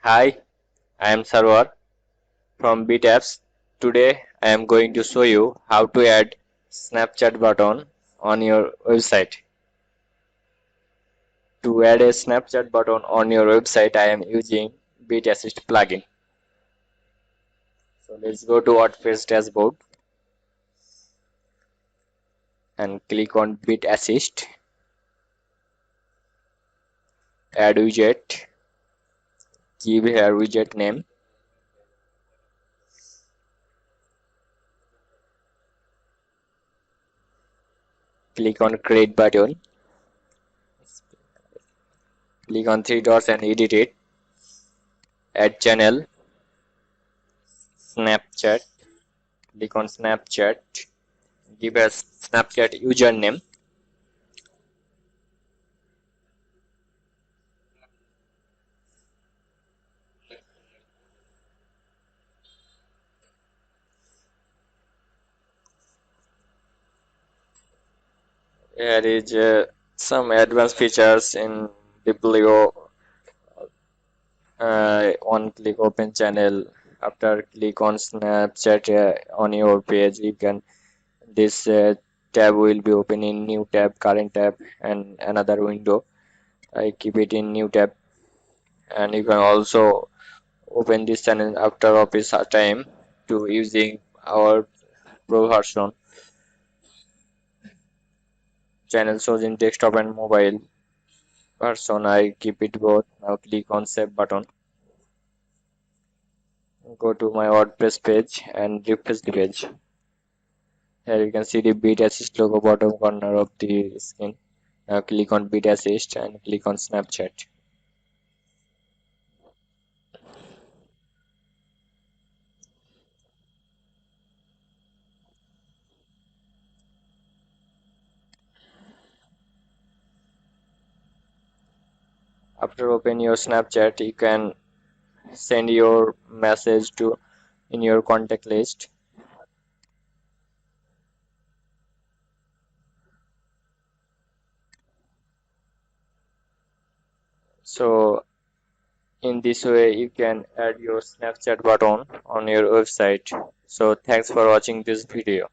Hi, I am Sarwar from BitApps. Today I am going to show you how to add Snapchat button on your website. To add a Snapchat button on your website, I am using BitAssist plugin. So let's go to WordPress dashboard and click on BitAssist. Add widget. Give here widget name. Click on create button. Click on three dots and edit it. Add channel. Snapchat. Click on Snapchat. Give a Snapchat username. Here is some advanced features in Biblio. On click open channel. After click on Snapchat on your page, you can this tab will be open in new tab, current tab, and another window. I keep it in new tab, and you can also open this channel after office time to using our pro version. Channel shows in desktop and mobile version. I keep it both. Now click on save button. Go to my WordPress page and refresh the page. Here you can see the Beat Assist logo bottom corner of the screen. Now click on Beat Assist and click on Snapchat. After open your Snapchat, you can send your message to in your contact list. So in this way you can add your Snapchat button on your website. So thanks for watching this video.